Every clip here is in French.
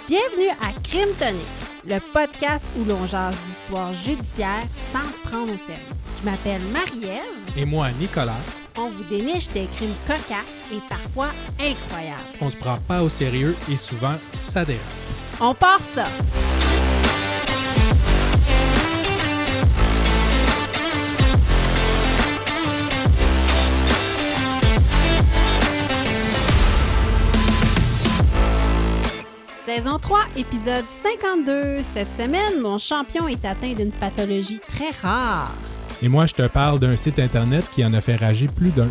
Bienvenue à Crime Tonic, le podcast où l'on jase d'histoires judiciaires sans se prendre au sérieux. Je m'appelle Marie-Ève. Et moi, Nicolas. On vous déniche des crimes cocasses et parfois incroyables. On se prend pas au sérieux et souvent, ça dérape. On part ça! Saison 3, épisode 52. Cette semaine, mon champion est atteint d'une pathologie très rare. Et moi, je te parle d'un site Internet qui en a fait rager plus d'un.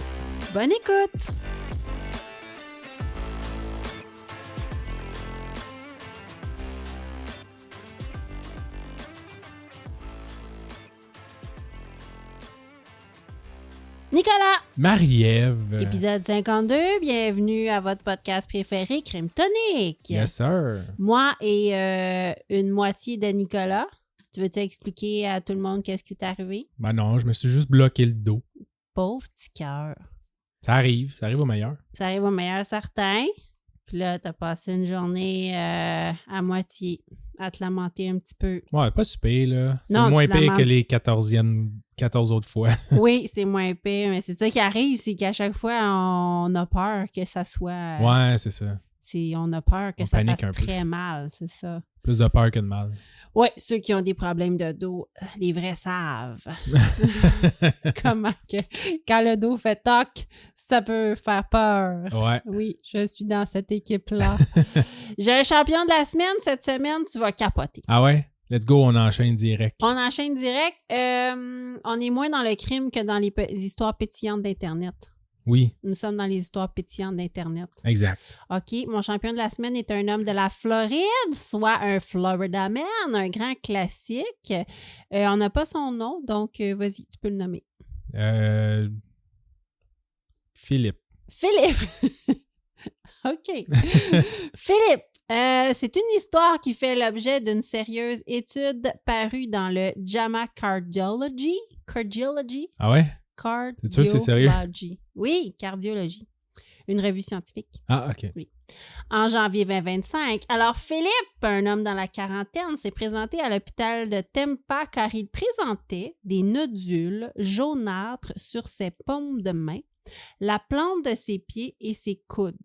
Bonne écoute! Nicolas! Marie-Ève. Épisode 52, bienvenue à votre podcast préféré, Crime Tonic. Yes, sir. Moi et une moitié de Nicolas. Tu veux-tu expliquer à tout le monde qu'est-ce qui t'est arrivé? Ben non, je me suis juste bloqué le dos. Pauvre petit cœur. Ça arrive au meilleur. Ça arrive au meilleur certain. Puis là, t'as passé une journée à moitié, à te lamenter un petit peu. Ouais, pas si pire, là. C'est Non, moins tu pire lamentes. que les 14 autres fois. Oui, c'est moins pire, mais c'est ça qui arrive, c'est qu'à chaque fois, on a peur que ça soit... Ouais, c'est ça. On a peur que On ça panique fasse un peu. très mal, c'est ça. Plus de peur que de mal. Oui, ceux qui ont des problèmes de dos, les vrais savent. Comment que quand le dos fait toc, ça peut faire peur. Ouais. Oui, je suis dans cette équipe-là. J'ai un champion de la semaine cette semaine, tu vas capoter. Ah ouais? Let's go, on enchaîne direct. On enchaîne direct. On est moins dans le crime que dans les histoires pétillantes d'Internet. Oui, Nous sommes dans les histoires pétillantes d'Internet. exact. OK, mon champion de la semaine est un homme de la Floride, soit un Florida Man, un grand classique. On n'a pas son nom, donc vas-y, tu peux le nommer. Philippe. Philippe! OK. Philippe, c'est une histoire qui fait l'objet d'une sérieuse étude parue dans le JAMA Cardiology. Cardiology? Ah ouais? Cardiology. C'est sûr, c'est sérieux? Oui, cardiologie. Une revue scientifique. Ah, OK. En janvier 2025. Alors, Philippe, un homme dans la quarantaine, s'est présenté à l'hôpital de Tampa car il présentait des nodules jaunâtres sur ses paumes de main, la plante de ses pieds et ses coudes.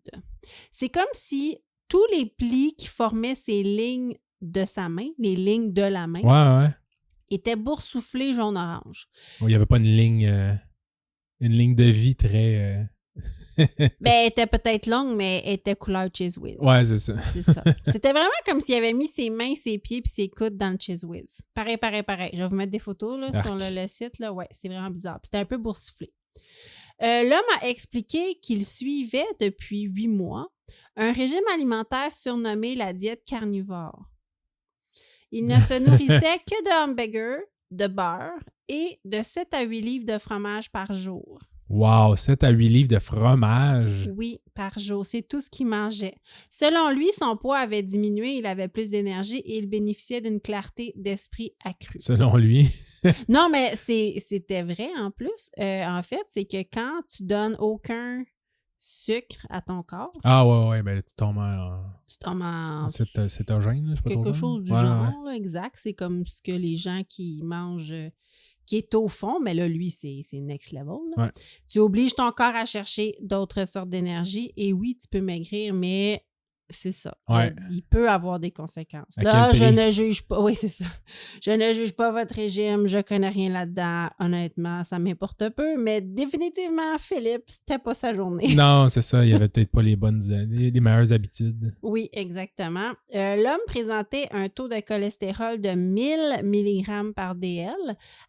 C'est comme si tous les plis qui formaient ces lignes de sa main, les lignes de la main, Ouais. étaient boursouflés jaune-orange. Il n'y avait pas une ligne de vie très... Ben, elle était peut-être longue, mais elle était couleur Cheez Whiz. Ouais, c'est ça. C'est ça. C'était vraiment comme s'il avait mis ses mains, ses pieds puis ses coudes dans le Cheez Whiz. Pareil. Je vais vous mettre des photos là, sur le site. Là. Ouais, c'est vraiment bizarre. Puis c'était un peu boursouflé. L'homme a expliqué qu'il suivait depuis 8 mois un régime alimentaire surnommé la diète carnivore. Il ne se nourrissait que de hamburgers, de beurre et de 7 à 8 livres de fromage par jour. Wow, 7 à 8 livres de fromage. Oui, par jour. C'est tout ce qu'il mangeait. Selon lui, son poids avait diminué, il avait plus d'énergie et il bénéficiait d'une clarté d'esprit accrue. Selon lui. Non, mais c'était vrai en plus. En fait, c'est que quand tu donnes aucun sucre à ton corps, Ah ouais, ben tu tombes en tu tombes en cétogène, là, je sais pas quelque trop chose du ouais, genre, là, exact. C'est comme ce que les gens qui mangent... qui est au fond, mais là, lui, c'est next level. Là. Ouais. Tu obliges ton corps à chercher d'autres sortes d'énergie. Et oui, tu peux maigrir, mais c'est ça. Ouais. Il peut avoir des conséquences. À Là, quel je prix? ne juge pas. Oui, c'est ça. Je ne juge pas votre régime. Je connais rien là-dedans. Honnêtement, ça m'importe peu. Mais définitivement, Philippe, c'était pas sa journée. Non, c'est ça. Il y avait peut-être pas les meilleures habitudes. Oui, exactement. L'homme présentait un taux de cholestérol de 1000 mg par DL.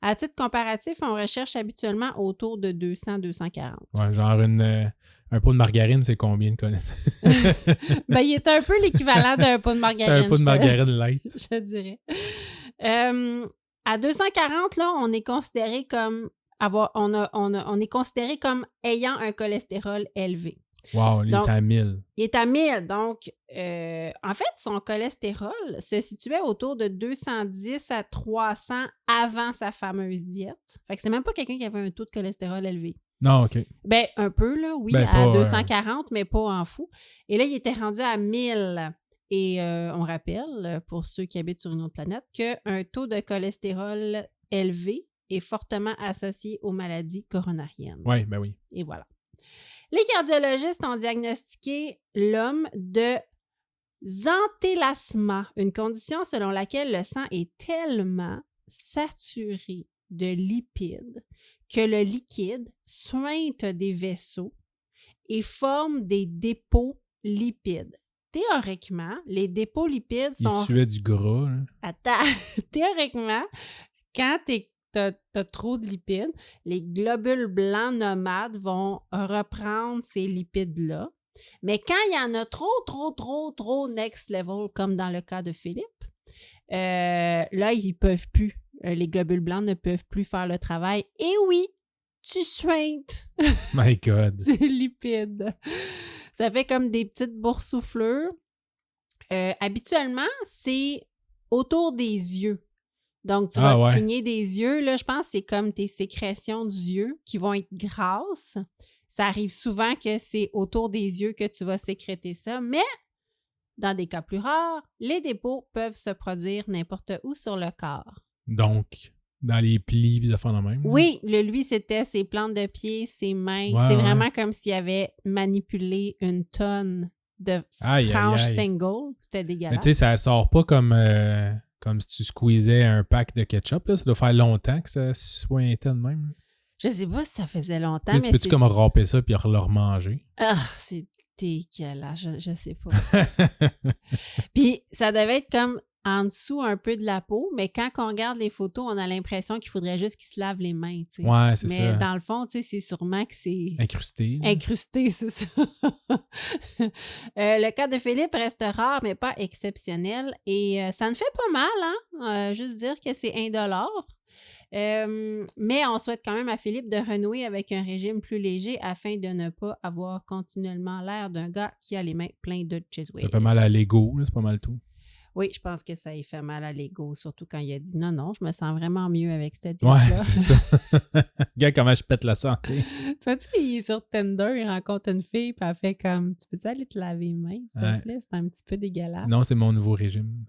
À titre comparatif, on recherche habituellement autour de 200-240. Ouais, genre un pot de margarine, c'est combien de cholestérol? Ben, il était un peu l'équivalent d'un pot de margarine. C'est un pot de margarine light. Je dirais. À 240, là, on est considéré comme on est considéré comme ayant un cholestérol élevé. Wow, il Donc, est à 1000. Il est à 1000. Donc, en fait, son cholestérol se situait autour de 210 à 300 avant sa fameuse diète. Fait que c'est même pas quelqu'un qui avait un taux de cholestérol élevé. Non, OK. Ben, un peu, là, oui, Ben, à pas, 240, mais pas en fou. Et là, il était rendu à 1000. Et on rappelle, pour ceux qui habitent sur une autre planète, qu'un taux de cholestérol élevé est fortement associé aux maladies coronariennes. Oui, ben oui. Et voilà. Les cardiologistes ont diagnostiqué l'homme de xanthelasma, une condition selon laquelle le sang est tellement saturé de lipides que le liquide suinte des vaisseaux et forme des dépôts lipides. Théoriquement, les dépôts lipides sont... Il suait du gras. Là. Attends, théoriquement, quand t'as trop de lipides, les globules blancs nomades vont reprendre ces lipides-là. Mais quand il y en a trop next level, comme dans le cas de Philippe, là, ils peuvent plus. Les globules blancs ne peuvent plus faire le travail. Et oui, tu suintes My God. du lipide. Ça fait comme des petites boursouflures. Habituellement, c'est autour des yeux. Donc, tu vas cligner des yeux. Là, je pense que c'est comme tes sécrétions d'yeux qui vont être grasses. Ça arrive souvent que c'est autour des yeux que tu vas sécréter ça. Mais, dans des cas plus rares, les dépôts peuvent se produire n'importe où sur le corps. Donc, dans les plis, des affaires de même. Oui, lui, c'était ses plantes de pied, ses mains. C'est vraiment comme s'il avait manipulé une tonne de franges single. C'était dégueulasse. Mais tu sais, ça sort pas comme si tu squeezais un pack de ketchup. Là. Ça doit faire longtemps que ça sointait de même. Je sais pas si ça faisait longtemps, mais peux-tu comme râper ça puis le remanger? Ah, c'est dégueulasse. Je sais pas. Puis, ça devait être comme en dessous un peu de la peau, mais quand on regarde les photos, on a l'impression qu'il faudrait juste qu'il se lave les mains, tu sais. Ouais, c'est ça. Mais dans le fond, tu sais, c'est sûrement que c'est... Incrusté. Incrusté, c'est ça. Le cas de Philippe reste rare, mais pas exceptionnel. Et ça ne fait pas mal, hein? Juste dire que c'est indolore. Mais on souhaite quand même à Philippe de renouer avec un régime plus léger afin de ne pas avoir continuellement l'air d'un gars qui a les mains pleines de cheese whiz. Ça fait mal à l'ego, là, c'est pas mal tout. Oui, je pense que ça y fait mal à l'ego, surtout quand il a dit non, je me sens vraiment mieux avec cette diète-là. Ouais, c'est ça. Regarde comment je pète la santé. Tu vois-tu, il est sur Tinder, il rencontre une fille, puis elle fait comme, tu peux-tu aller te laver les mains, s'il te plaît? C'est un petit peu dégueulasse. Non, c'est mon nouveau régime.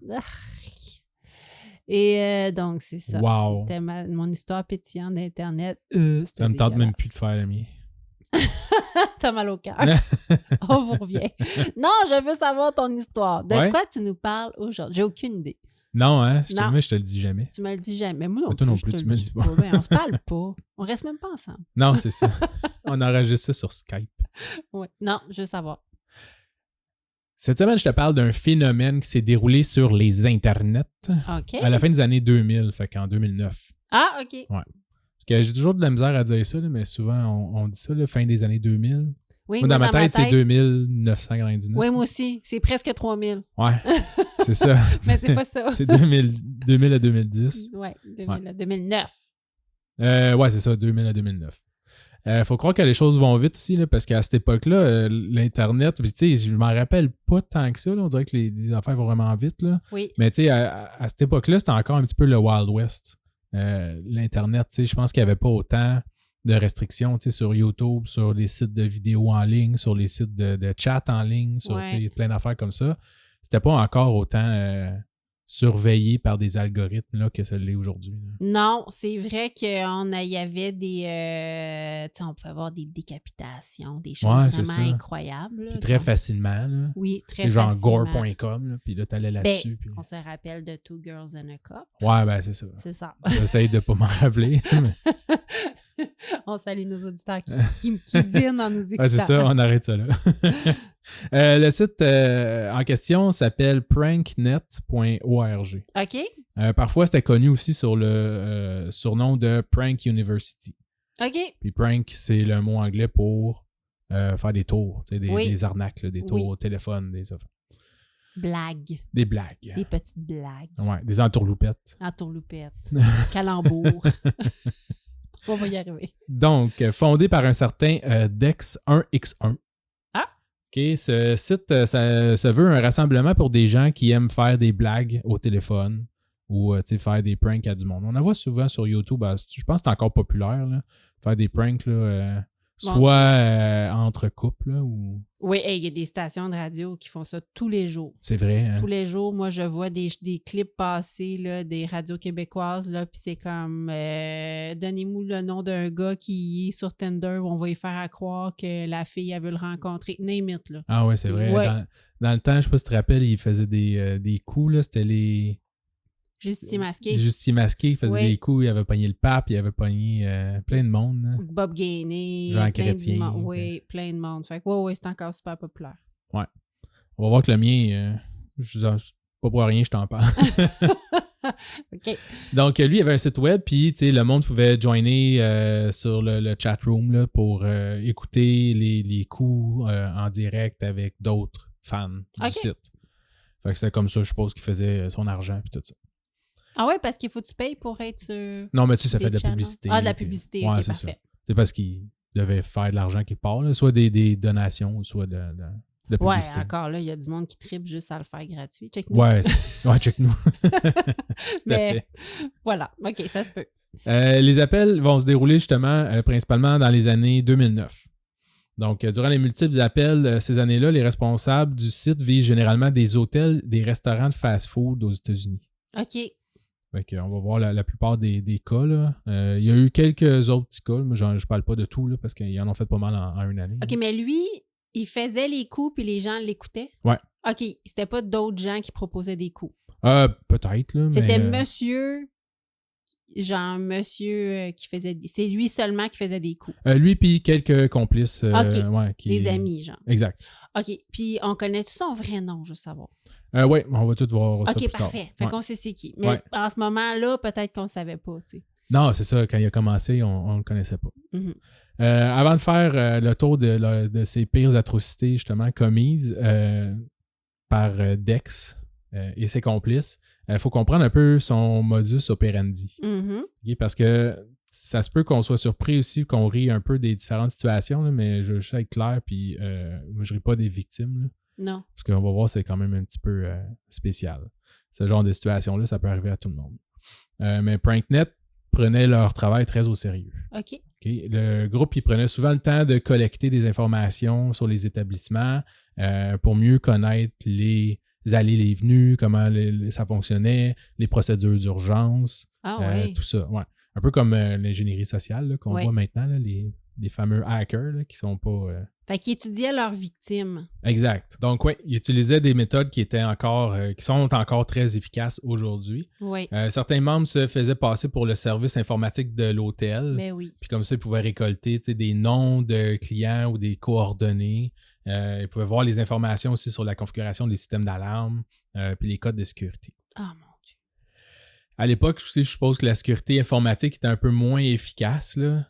Et donc, c'est ça. Wow. C'était mon histoire pétillante d'Internet. Ça me tente même plus de faire la mienne. T'as mal au cœur. On vous revient. Non, je veux savoir ton histoire. De quoi tu nous parles aujourd'hui? J'ai aucune idée. Non, hein? Je te le dis jamais. Tu me le dis jamais. Moi toi non plus, tu me le dis pas. Ben, on se parle pas. On reste même pas ensemble. Non, c'est ça. On enregistre ça sur Skype. Oui. Non, je veux savoir. Cette semaine, je te parle d'un phénomène qui s'est déroulé sur les internets à la fin des années 2000, fait qu'en 2009. Ah, OK. Ouais. Parce que j'ai toujours de la misère à dire ça, là, mais souvent, on dit ça, la fin des années 2000. Oui, moi, dans ma tête, c'est 2999. Oui, moi aussi. C'est presque 3000. Ouais, c'est ça. Mais c'est pas ça. C'est 2000 à 2010. Oui, 2000 à 2009. Ouais, c'est ça, 2000 à 2009. Faut croire que les choses vont vite aussi, là, parce qu'à cette époque-là, l'Internet, tu sais, je m'en rappelle pas tant que ça, là, on dirait que les affaires vont vraiment vite, là. Oui. Mais tu sais, à cette époque-là, c'était encore un petit peu le Wild West. L'Internet, tu sais, je pense qu'il n'y avait pas autant de restrictions, tu sais, sur YouTube, sur les sites de vidéos en ligne, sur les sites de chat en ligne, sur tu sais, plein d'affaires comme ça. C'était pas encore autant surveillé par des algorithmes là, que ça l'est aujourd'hui. Là. Non, c'est vrai qu'il y avait des... on pouvait avoir des décapitations, des choses vraiment incroyables. Puis très facilement. Là. Oui, très genre facilement. Genre gore.com, puis là, t'allais là-dessus. Puis... On se rappelle de Two Girls and a Cup. Ouais, ben c'est ça. C'est ça. J'essaye de pas m'en rappeler. Mais... On salue nos auditeurs qui dînent en nous écoutant. Ouais, c'est ça, on arrête ça là. Le site en question s'appelle pranknet.org. OK. Parfois, c'était connu aussi sur le surnom de Prank University. OK. Puis prank, c'est le mot anglais pour faire des tours, des arnaques, là, des tours au téléphone, des affaires. Blagues. Des blagues. Des petites blagues. Ouais, des entourloupettes. Entourloupettes. Calembours. On va y arriver. Donc, fondé par un certain Dex1X1. Ah! OK, ce site, ça veut un rassemblement pour des gens qui aiment faire des blagues au téléphone ou faire des pranks à du monde. On en voit souvent sur YouTube. Je pense que c'est encore populaire, là, faire des pranks là, soit entre couples, là, ou... Oui, il y a des stations de radio qui font ça tous les jours. C'est vrai, hein? Tous les jours, moi, je vois des clips passer, là, des radios québécoises, là, puis c'est comme donnez-moi le nom d'un gars qui est sur Tinder, on va y faire croire que la fille, elle veut le rencontrer. Name it, là. Ah ouais, c'est vrai. Ouais. Dans le temps, je sais pas si tu te rappelles, il faisait des coups, là, c'était les... Justicier masqué. Justicier masqué, il faisait des coups, il avait pogné le pape, il avait pogné plein de monde. Là. Bob Gainé. Jean Chrétien. Oui, plein de monde. Fait que ouais, c'est encore super populaire. Ouais. On va voir que le mien, pas pour rien, je t'en parle. OK. Donc, lui, il avait un site web, puis le monde pouvait joiner sur le chat room là, pour écouter les coups en direct avec d'autres fans du site. Fait que c'était comme ça, je suppose, qu'il faisait son argent et tout ça. Ah ouais, parce qu'il faut que tu payes pour être sur... Non, mais ça fait de la publicité. Ah, de la publicité, ouais, OK, c'est parfait. Ça. C'est parce qu'il devait faire de l'argent quelque part, là, soit des donations, soit de publicité. Ouais, encore là, il y a du monde qui tripe juste à le faire gratuit. Check-nous. Ouais, check-nous. Tout à fait. Voilà, OK, ça se peut. Les appels vont se dérouler justement principalement dans les années 2009. Donc, durant les multiples appels ces années-là, les responsables du site visent généralement des hôtels, des restaurants de fast-food aux États-Unis. OK. Fait on va voir la plupart des cas. Là. Il y a eu quelques autres petits cas. Moi, je parle pas de tout là, parce qu'ils en ont fait pas mal en une année. OK, mais lui, il faisait les coups puis les gens l'écoutaient? Ouais. OK, c'était pas d'autres gens qui proposaient des coups? Peut-être. Là, c'était mais, monsieur qui faisait... C'est lui seulement qui faisait des coups? lui puis quelques complices. OK, des amis, genre. Exact. OK, puis on connaît-tu son vrai nom, je veux savoir? Oui, on va tout voir ça plus tard. OK, parfait. Fait qu'on sait c'est qui. Mais en ce moment-là, peut-être qu'on ne savait pas, tu sais. Non, c'est ça. Quand il a commencé, on ne le connaissait pas. Mm-hmm. Avant de faire le tour de ces pires atrocités, justement, commises par Dex et ses complices, il faut comprendre un peu son modus operandi. Mm-hmm. Okay? Parce que ça se peut qu'on soit surpris aussi, qu'on rit un peu des différentes situations, là, mais je suis être clair, puis moi, je ris pas des victimes. Là. Non. Parce qu'on va voir, c'est quand même un petit peu spécial. Ce genre de situation-là, ça peut arriver à tout le monde. Mais PrankNet prenait leur travail très au sérieux. OK. Le groupe, il prenait souvent le temps de collecter des informations sur les établissements pour mieux connaître les allées, les venues, comment ça fonctionnait, les procédures d'urgence, tout ça. Ouais. Un peu comme l'ingénierie sociale là, qu'on voit maintenant, là, les fameux hackers là, qui sont pas... Fait qu'ils étudiaient leurs victimes. Exact. Donc, oui, ils utilisaient des méthodes qui sont encore très efficaces aujourd'hui. Oui. Certains membres se faisaient passer pour le service informatique de l'hôtel. Ben oui. Puis comme ça, ils pouvaient récolter des noms de clients ou des coordonnées. Ils pouvaient voir les informations aussi sur la configuration des systèmes d'alarme puis les codes de sécurité. Ah, mon Dieu. À l'époque, je suppose que la sécurité informatique était un peu moins efficace. Là.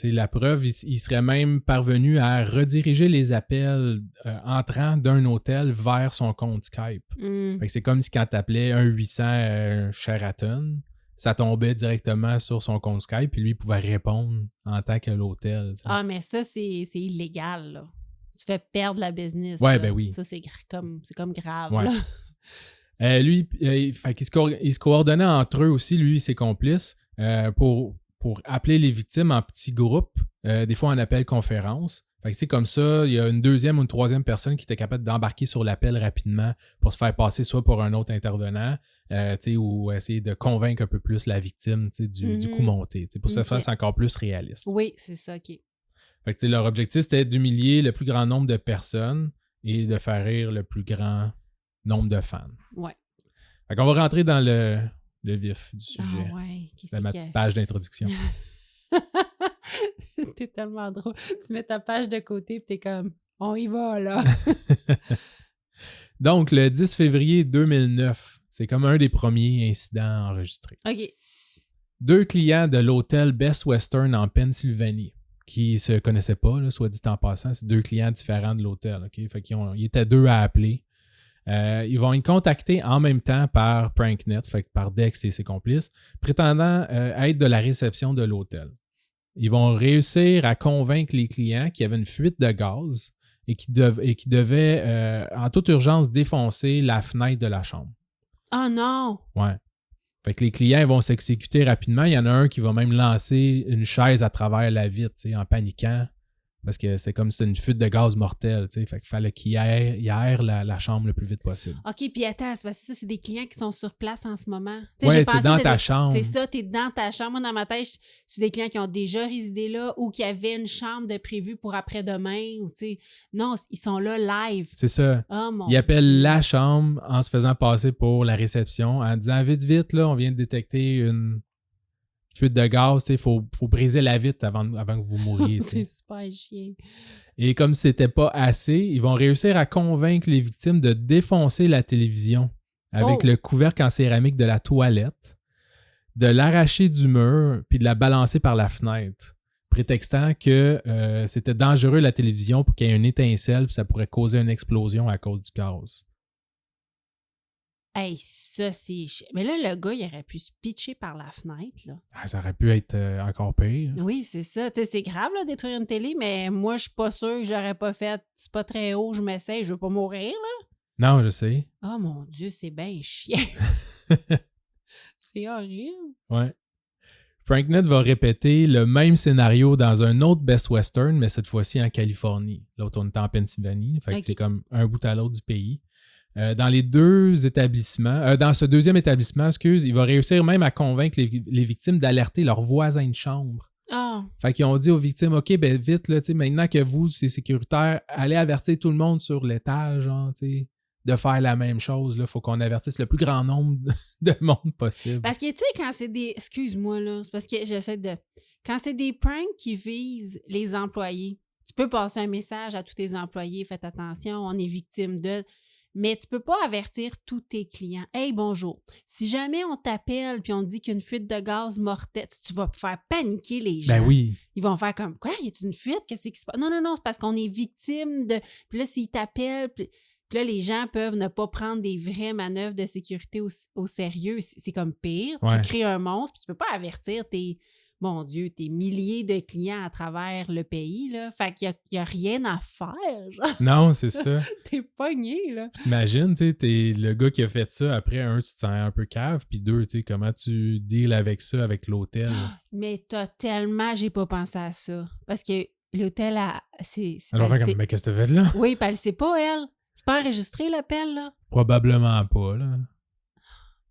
La preuve, il serait même parvenu à rediriger les appels entrant d'un hôtel vers son compte Skype. Fait que c'est comme si quand tu appelais 1-800 Sheraton, ça tombait directement sur son compte Skype et lui il pouvait répondre en tant que l'hôtel. Ah, mais ça, c'est illégal. Là. Tu fais perdre la business. Ouais, là. ben oui. Ça, c'est comme grave. Ouais. Là. Lui, il se coordonnait entre eux aussi, lui et ses complices, pour appeler les victimes en petits groupes, des fois en appel conférence. Fait que, comme ça, il y a une deuxième ou une troisième personne qui était capable d'embarquer sur l'appel rapidement pour se faire passer soit pour un autre intervenant, ou essayer de convaincre un peu plus la victime du coup monté. Pour se faire, c'est encore plus réaliste. Oui, c'est ça, OK. Fait que, leur objectif, c'était d'humilier le plus grand nombre de personnes et de faire rire le plus grand nombre de fans. Ouais. Fait qu'on va rentrer dans le vif du sujet. Ah ouais. C'est ma petite page d'introduction. T'es tellement drôle. Tu mets ta page de côté et t'es comme, on y va, là. Donc, le 10 février 2009, c'est comme un des premiers incidents enregistrés. OK. 2 clients de l'hôtel Best Western en Pennsylvanie, qui se connaissaient pas, là, soit dit en passant, c'est 2 clients différents de l'hôtel. Okay? Fait ils étaient 2 à appeler. Ils vont être contactés en même temps par PrankNet, fait que par Dex et ses complices, prétendant être de la réception de l'hôtel. Ils vont réussir à convaincre les clients qu'il y avait une fuite de gaz et qu'ils devaient en toute urgence défoncer la fenêtre de la chambre. Oh non! Ouais. Fait que les clients ils vont s'exécuter rapidement. Il y en a un qui va même lancer une chaise à travers la vitre, en paniquant. Parce que c'est comme si c'était une fuite de gaz mortelle, tu sais. Fait qu'il fallait qu'il aère la chambre le plus vite possible. OK, puis attends, c'est parce que ça, c'est des clients qui sont sur place en ce moment. T'sais, Ouais, t'es dans ta chambre. C'est ça, t'es dans ta chambre. Moi, dans ma tête, c'est des clients qui ont déjà résidé là ou qui avaient une chambre de prévue pour après-demain. Ou non, ils sont là live. C'est ça. Oh, mon Ils appellent Dieu. la chambre en se faisant passer pour la réception, en disant vite, vite, là, on vient de détecter une fuite de gaz, il faut briser la vitre avant que vous mouriez. C'est super chiant. Et comme c'était pas assez, ils vont réussir à convaincre les victimes de défoncer la télévision avec le couvercle en céramique de la toilette, de l'arracher du mur puis de la balancer par la fenêtre, prétextant que c'était dangereux la télévision pour qu'il y ait une étincelle puis ça pourrait causer une explosion à cause du gaz. Hey, ça, c'est chiant. Mais là, le gars, il aurait pu se pitcher par la fenêtre, là. Ah, ça aurait pu être encore pire. Oui, c'est ça. Tu sais, c'est grave, là, détruire une télé, mais moi, je suis pas sûre que j'aurais pas fait. C'est pas très haut, je m'essaye, je veux pas mourir, là. Non, je sais. Oh mon Dieu, c'est bien chiant. C'est horrible. Ouais. Franknet va répéter le même scénario dans un autre Best Western, mais cette fois-ci en Californie. L'autre, on était en Pennsylvanie. Fait que c'est comme un bout à l'autre du pays. Dans les deux établissements, dans ce deuxième établissement, il va réussir même à convaincre les victimes d'alerter leurs voisins de chambre. Oh. Fait qu'ils ont dit aux victimes, OK, ben vite, là, maintenant que vous, c'est sécuritaire, allez avertir tout le monde sur l'étage, de faire la même chose. Il faut qu'on avertisse le plus grand nombre de monde possible. Parce que, tu sais, quand c'est des... Excuse-moi, là. C'est parce que j'essaie de... Quand c'est des pranks qui visent les employés, tu peux passer un message à tous tes employés, faites attention, on est victime de... Mais tu peux pas avertir tous tes clients. Hey, bonjour. Si jamais on t'appelle puis on te dit qu'il y a une fuite de gaz mortelle, tu vas faire paniquer les gens. Ben oui. Ils vont faire comme, quoi, y a-t-il une fuite? Qu'est-ce qui se passe? Non, c'est parce qu'on est victime de... Puis là, s'ils t'appellent... Puis là, les gens peuvent ne pas prendre des vraies manœuvres de sécurité au sérieux. C'est comme pire. Ouais. Tu crées un monstre puis tu peux pas avertir tes milliers de clients à travers le pays, là. Fait qu'il y a rien à faire, genre. Non, c'est ça. T'es pogné, là. Puis t'imagines, t'es le gars qui a fait ça. Après, un, tu te sens un peu cave. Puis deux, comment tu deals avec ça, avec l'hôtel. Mais j'ai pas pensé à ça. Parce que l'hôtel, Alors, mais qu'est-ce que tu fais là? Oui, puis elle sait pas, elle. C'est pas enregistré, l'appel, là? Probablement pas, là.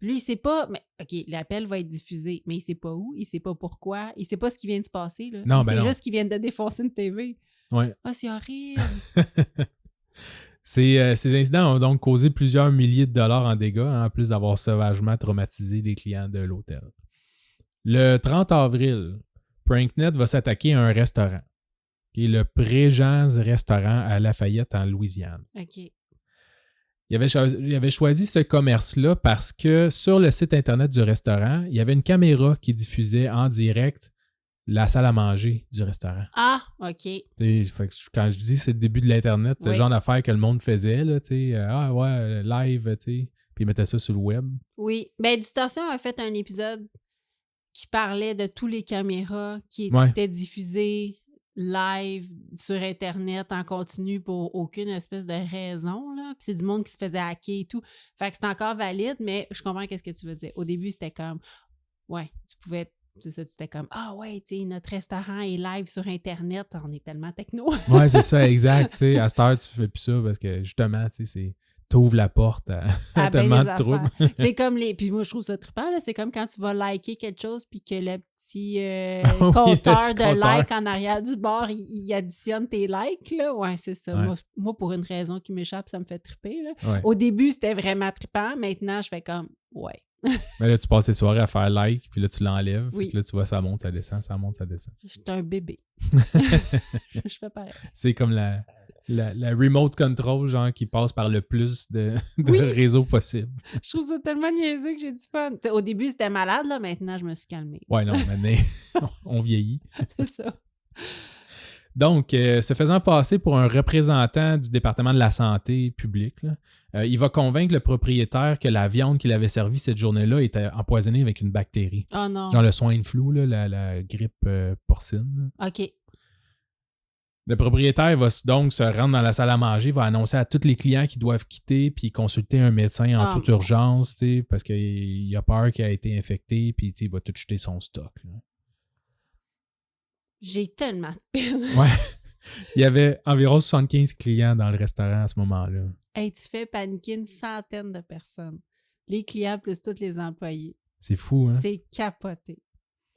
Lui, il sait pas, mais OK, l'appel va être diffusé, mais il sait pas où, il sait pas pourquoi, il sait pas ce qui vient de se passer, là. Non, c'est juste qu'ils viennent de défoncer une TV. Ouais. Ah, c'est horrible! Ces incidents ont donc causé plusieurs milliers de dollars en dégâts, en plus d'avoir sauvagement traumatisé les clients de l'hôtel. Le 30 avril, Pranknet va s'attaquer à un restaurant, qui est le Préjean's Restaurant à Lafayette, en Louisiane. OK. Il avait choisi ce commerce-là parce que sur le site Internet du restaurant, il y avait une caméra qui diffusait en direct la salle à manger du restaurant. Ah, OK. Fait que quand je dis c'est le début de l'Internet, c'est le genre d'affaires que le monde faisait, là, live, puis ils mettaient ça sur le web. Oui. Ben, Distorsion a fait un épisode qui parlait de tous les caméras qui étaient diffusées live sur Internet en continu pour aucune espèce de raison, là. Puis c'est du monde qui se faisait hacker et tout. Fait que c'est encore valide, mais je comprends qu'est-ce que tu veux dire. Au début, c'était comme, tu pouvais... C'est ça, tu étais comme, notre restaurant est live sur Internet, on est tellement techno. Ouais, c'est ça, exact. À cette heure, tu fais plus ça parce que justement, t'ouvres la porte à tellement de troubles. C'est comme puis moi, je trouve ça trippant, là. C'est comme quand tu vas liker quelque chose puis que le petit compteur de likes en arrière du bord, il additionne tes likes, là. Ouais, c'est ça. Ouais. Moi, pour une raison qui m'échappe, ça me fait tripper, là. Ouais. Au début, c'était vraiment trippant. Maintenant, je fais comme, ouais. Mais là, tu passes tes soirées à faire like, puis là, tu l'enlèves. Oui. Puis là, tu vois, ça monte, ça descend, ça monte, ça descend. Je suis un bébé. Je fais pareil. C'est comme la remote control, genre, qui passe par le plus de réseaux possible. Je trouve ça tellement niaiseux que j'ai du fun. T'sais, au début, c'était malade, là. Maintenant, je me suis calmée. Ouais, non, maintenant, on vieillit. C'est ça. Donc, se faisant passer pour un représentant du département de la santé publique, là, il va convaincre le propriétaire que la viande qu'il avait servie cette journée-là était empoisonnée avec une bactérie. Oh non. Genre le swine flu, là, la grippe porcine. Là. OK. Le propriétaire va donc se rendre dans la salle à manger, va annoncer à tous les clients qu'ils doivent quitter puis consulter un médecin en toute urgence, parce qu'il a peur qu'il a été infecté puis il va tout jeter son stock. Là. J'ai tellement de peine. Ouais. Il y avait environ 75 clients dans le restaurant à ce moment-là. Hey, tu fais paniquer une centaine de personnes. Les clients plus tous les employés. C'est fou, hein? C'est capoté.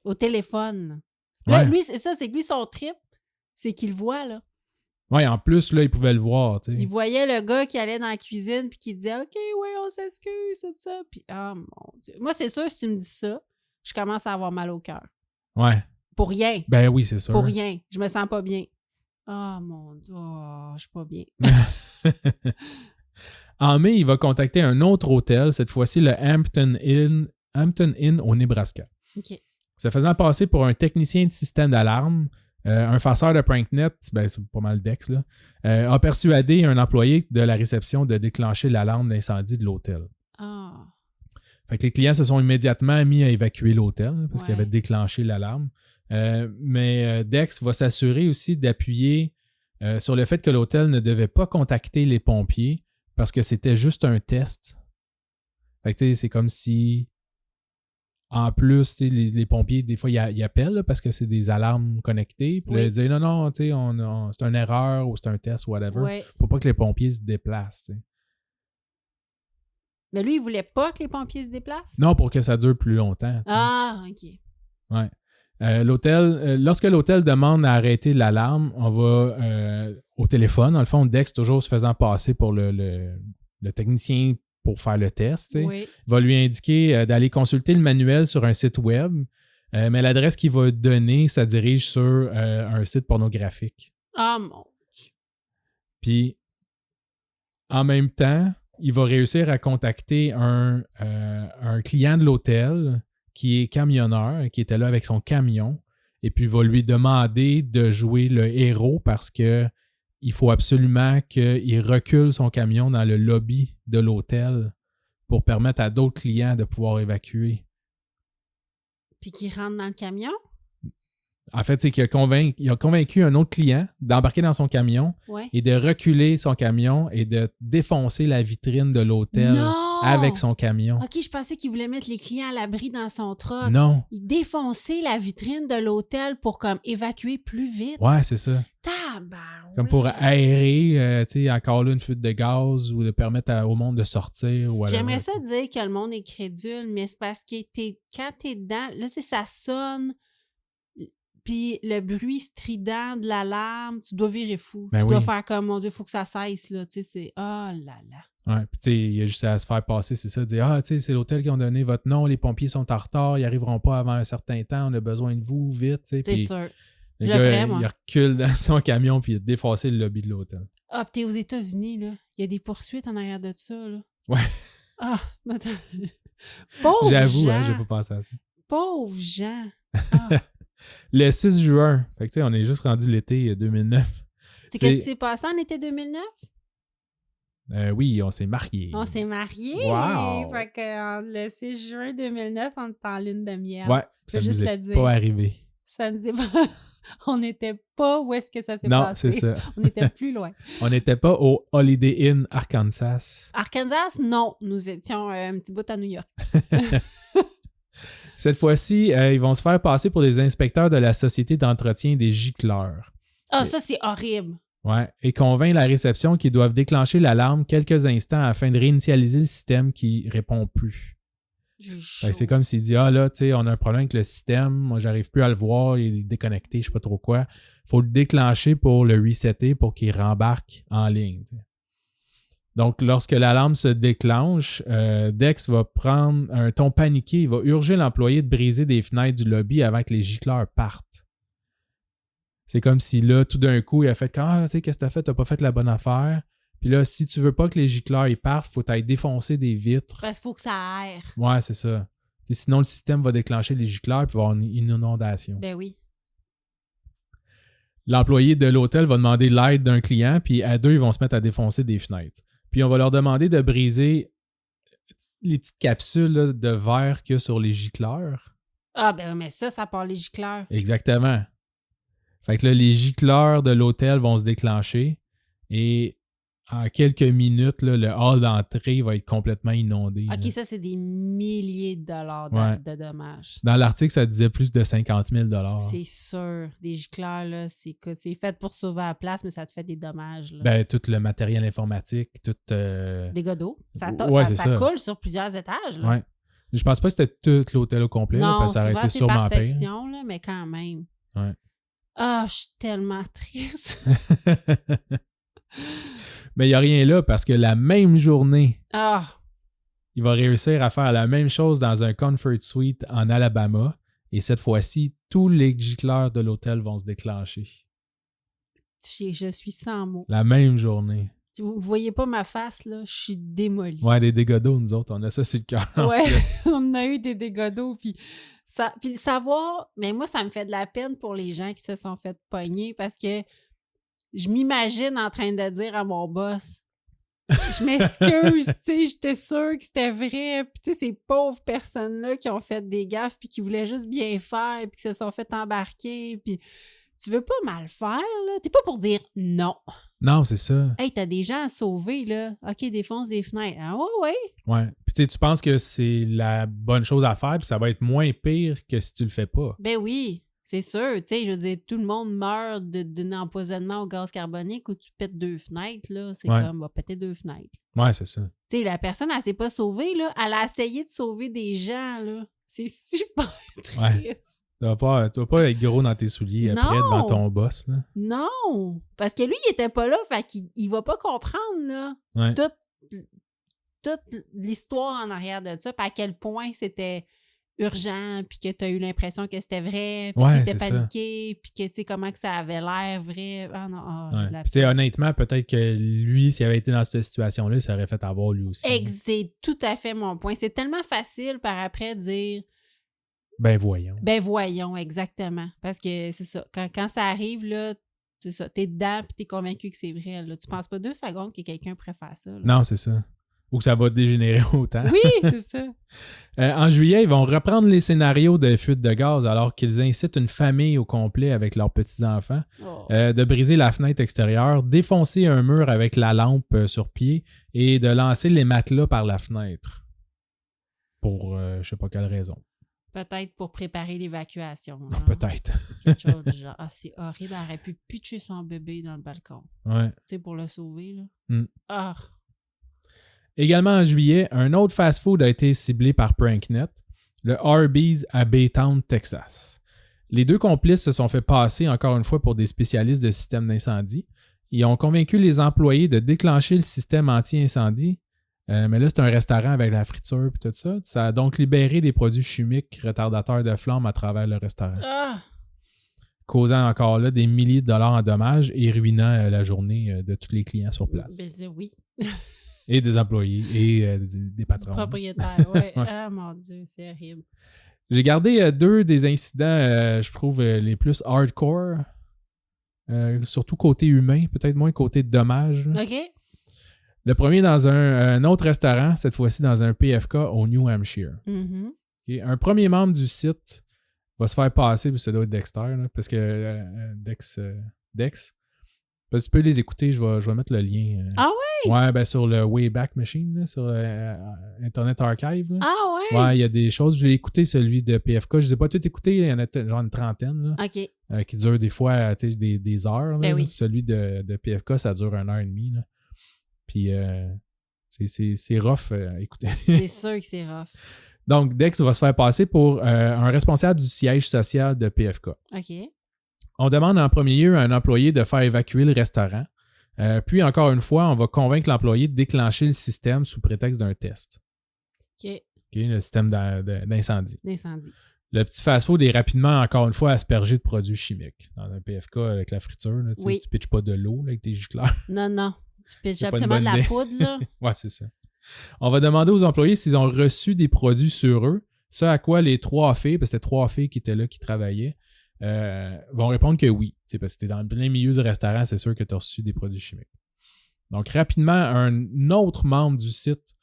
Au téléphone. Là, Ouais. lui, c'est ça, c'est que lui, son trip, c'est qu'il le voit, là. Ouais, en plus, là, il pouvait le voir, tu sais. Il voyait le gars qui allait dans la cuisine puis qui disait « OK, oui, on s'excuse, tout ça. » Puis, oh mon Dieu. Moi, c'est sûr, si tu me dis ça, je commence à avoir mal au cœur. Ouais. Pour rien. Ben oui, c'est sûr. Pour rien. Je me sens pas bien. Oh mon Dieu, je suis pas bien. En mai, il va contacter un autre hôtel, cette fois-ci le Hampton Inn au Nebraska. OK. Se faisant passer pour un technicien de système d'alarme, un farceur de PrankNet, ben c'est pas mal d'ex, là, a persuadé un employé de la réception de déclencher l'alarme d'incendie de l'hôtel. Ah. Fait que les clients se sont immédiatement mis à évacuer l'hôtel parce qu'il Ouais. avait déclenché l'alarme. Mais Dex va s'assurer aussi d'appuyer sur le fait que l'hôtel ne devait pas contacter les pompiers parce que c'était juste un test. Fait que c'est comme si, en plus, les pompiers, des fois, ils appellent là, parce que c'est des alarmes connectées. Puis là, ils disent non, c'est une erreur ou c'est un test, whatever. Ouais. Faut pas que les pompiers se déplacent. T'sais. Mais lui, il voulait pas que les pompiers se déplacent? Non, pour que ça dure plus longtemps. T'sais. Ah, OK. Ouais. Lorsque l'hôtel demande à arrêter l'alarme, on va au téléphone. Dans le fond, Dex, toujours se faisant passer pour le technicien pour faire le test. Oui. Va lui indiquer d'aller consulter le manuel sur un site web, mais l'adresse qu'il va donner, ça dirige sur un site pornographique. Ah, mon Dieu. Puis, en même temps, il va réussir à contacter un client de l'hôtel qui est camionneur, qui était là avec son camion, et puis va lui demander de jouer le héros parce que il faut absolument qu'il recule son camion dans le lobby de l'hôtel pour permettre à d'autres clients de pouvoir évacuer. Puis qu'il rentre dans le camion? En fait, c'est qu'il a convaincu un autre client d'embarquer dans son camion et de reculer son camion et de défoncer la vitrine de l'hôtel avec son camion. OK, je pensais qu'il voulait mettre les clients à l'abri dans son truck. Non. Il défonçait la vitrine de l'hôtel pour comme évacuer plus vite. Ouais, c'est ça. Tabarouette. Comme pour aérer, tu sais, encore là, une fuite de gaz ou de permettre au monde de sortir. Ou J'aimerais ça dire que le monde est crédule, mais c'est parce que quand t'es dedans, là, tu sais, ça sonne, puis le bruit strident de l'alarme, tu dois virer fou. Ben tu oui. dois faire comme, mon Dieu, il faut que ça cesse, là. Tu sais, c'est, oh là là. Ouais, puis tu sais, il y a juste à se faire passer, c'est ça, dire tu sais, c'est l'hôtel qui ont donné votre nom, les pompiers sont en retard, ils n'arriveront pas avant un certain temps, on a besoin de vous, vite, tu sais. C'est sûr. Le Je gars, ferais, moi. il recule dans son camion puis il a défoncé le lobby de l'hôtel. Ah, pis t'es aux États-Unis, là. Il y a des poursuites en arrière de ça, là. Ouais. Ah, attends. Pauvres J'avoue, gens. hein, j'ai pas pensé à ça. Pauvres gens. Ah. Le 6 juin, fait que tu sais, on est juste rendu l'été 2009. C'est qu'est-ce qui s'est passé en été 2009? Oui, on s'est mariés. On s'est mariés! Wow! Fait que le 6 juin 2009, on était en lune de miel. Ouais, Je ça juste nous le est dire. pas arrivé. Ça nous est pas... On n'était pas où est-ce que ça s'est Non, passé. c'est ça. On était plus loin. On n'était pas au Holiday Inn Arkansas. Arkansas, non. Nous étions un petit bout à New York. Cette fois-ci, ils vont se faire passer pour des inspecteurs de la Société d'entretien des gicleurs. Ah, ça, c'est horrible. Ouais, et convainc la réception qu'ils doivent déclencher l'alarme quelques instants afin de réinitialiser le système qui répond plus. C'est comme s'il dit là, tu sais, on a un problème avec le système, moi, j'arrive plus à le voir, il est déconnecté, je sais pas trop quoi. Faut le déclencher pour le resetter pour qu'il rembarque en ligne. T'sais. Donc, lorsque l'alarme se déclenche, Dex va prendre un ton paniqué, il va urger l'employé de briser des fenêtres du lobby avant que les gicleurs partent. C'est comme si là, tout d'un coup, il a fait tu sais, qu'est-ce que t'as fait? T'as pas fait la bonne affaire. Puis là, si tu veux pas que les gicleurs ils partent, faut t'aller défoncer des vitres. Parce qu'il faut que ça aère. Ouais, c'est ça. T'sais, sinon, le système va déclencher les gicleurs puis il va y avoir une inondation. Ben oui. L'employé de l'hôtel va demander l'aide d'un client, puis à deux, ils vont se mettre à défoncer des fenêtres. Puis on va leur demander de briser les petites capsules là, de verre qu'il y a sur les gicleurs. Ah, ben mais ça part les gicleurs. Exactement. Fait que là, les gicleurs de l'hôtel vont se déclencher et en quelques minutes, là, le hall d'entrée va être complètement inondé. OK, là. ça, c'est des milliers de dollars de dommages. Dans l'article, ça disait plus de 50 000 C'est sûr. Des gicleurs, là, c'est fait pour sauver la place, mais ça te fait des dommages. Là. Ben, tout le matériel informatique, tout... Des godots. Ça coule sur plusieurs étages. Là. Ouais. Je pense pas que c'était tout l'hôtel au complet, là, Non, parce que ça aurait souvent, été c'est sûrement par pire. section, là, mais quand même. Ouais. Ah, je suis tellement triste. Mais il n'y a rien là parce que la même journée, Ah, il va réussir à faire la même chose dans un comfort suite en Alabama. Et cette fois-ci, tous les gicleurs de l'hôtel vont se déclencher. je suis sans mots. La même journée. Vous voyez pas ma face, là, je suis démolie. Ouais, des dégâts d'eau, nous autres, on a ça sur le cœur. Ouais, on a eu des dégâts d'eau, puis le savoir, mais moi, ça me fait de la peine pour les gens qui se sont fait pogner parce que je m'imagine en train de dire à mon boss, je m'excuse, tu sais, j'étais sûre que c'était vrai, puis tu sais, ces pauvres personnes-là qui ont fait des gaffes puis qui voulaient juste bien faire puis qui se sont fait embarquer, puis tu veux pas mal faire, là, t'es pas pour dire non. Non, c'est ça. Hey, t'as des gens à sauver, là. OK, défonce des fenêtres. Ah ouais. Ouais. Puis tu sais, tu penses que c'est la bonne chose à faire, puis ça va être moins pire que si tu le fais pas. Ben oui, c'est sûr. Tu sais, je veux dire, tout le monde meurt d'un empoisonnement au gaz carbonique où tu pètes 2 fenêtres, là. C'est comme, va péter 2 fenêtres. Ouais, c'est ça. Tu sais, la personne, elle s'est pas sauvée, là. Elle a essayé de sauver des gens, là. C'est super triste. Ouais. Tu vas pas être gros dans tes souliers après devant ton boss, là. Non! Parce que lui, il était pas là, fait qu'il va pas comprendre, là. Ouais. Toute l'histoire en arrière de ça, puis à quel point c'était urgent, puis que tu as eu l'impression que c'était vrai, puis que tu étais paniqué, puis que tu sais comment que ça avait l'air vrai. Ah non, j'ai de la peine. Honnêtement, peut-être que lui, s'il avait été dans cette situation-là, ça aurait fait avoir lui aussi. C'est tout à fait mon point. C'est tellement facile par après de dire ben voyons, exactement. Parce que c'est ça. Quand ça arrive, là, c'est ça. T'es dedans puis t'es convaincu que c'est vrai. Là. Tu penses pas 2 secondes que quelqu'un préfère ça. Là. Non, c'est ça. Ou que ça va dégénérer autant. Oui, c'est ça. En juillet, ils vont reprendre les scénarios de fuite de gaz alors qu'ils incitent une famille au complet avec leurs petits-enfants de briser la fenêtre extérieure, défoncer un mur avec la lampe sur pied et de lancer les matelas par la fenêtre. Pour je sais pas quelle raison. Peut-être pour préparer l'évacuation. Peut-être. Quelque chose du genre. Ah, c'est horrible. Elle aurait pu pitcher son bébé dans le balcon. Ouais. Tu sais, pour le sauver, là. Ah. Également en juillet, un autre fast-food a été ciblé par PrankNet, le Arby's à Baytown, Texas. Les 2 complices se sont fait passer encore une fois pour des spécialistes de système d'incendie. Ils ont convaincu les employés de déclencher le système anti-incendie. Mais là, c'est un restaurant avec la friture et tout ça. Ça a donc libéré des produits chimiques retardateurs de flammes à travers le restaurant. Causant encore là des milliers de dollars en dommages et ruinant la journée de tous les clients sur place. Ben oui. Et des employés et des patrons. Propriétaires, oui. Ouais. Ah mon Dieu, c'est horrible. J'ai gardé 2 des incidents, je trouve, les plus hardcore. Surtout côté humain, peut-être moins côté dommage. OK. Le premier dans un autre restaurant, cette fois-ci dans un PFK au New Hampshire. Mm-hmm. Et un premier membre du site va se faire passer, ça doit être Dexter, là, parce que Dex. Parce que tu peux les écouter, je vais mettre le lien. Ah oui? Ouais, ben sur le Wayback Machine, là, sur Internet Archive. Là. Ah ouais? Ouais, il y a des choses. Je l'ai écouté, celui de PFK. Je ne les ai pas tous écoutés, il y en a genre une trentaine. Là, OK. Qui dure des fois des heures. Là, ben oui. Celui de PFK, ça dure 1h30. Là. Puis c'est rough à écouter. C'est sûr que c'est rough. Donc, Dex va se faire passer pour un responsable du siège social de PFK. OK. On demande en premier lieu à un employé de faire évacuer le restaurant. Puis, encore une fois, on va convaincre l'employé de déclencher le système sous prétexte d'un test. OK. Le système d'incendie. Le petit fast-food est rapidement, encore une fois, aspergé de produits chimiques. Dans un PFK avec la friture, là, tu ne pitches pas de l'eau là, avec tes gicleurs. Non. Tu pitches absolument de la poudre, là. Ouais, c'est ça. On va demander aux employés s'ils ont reçu des produits sur eux. Ce à quoi les 3 filles, parce que c'était 3 filles qui étaient là, qui travaillaient, vont répondre que oui. Parce que t'es dans le plein milieu du restaurant, c'est sûr que tu as reçu des produits chimiques. Donc, rapidement, un autre membre du site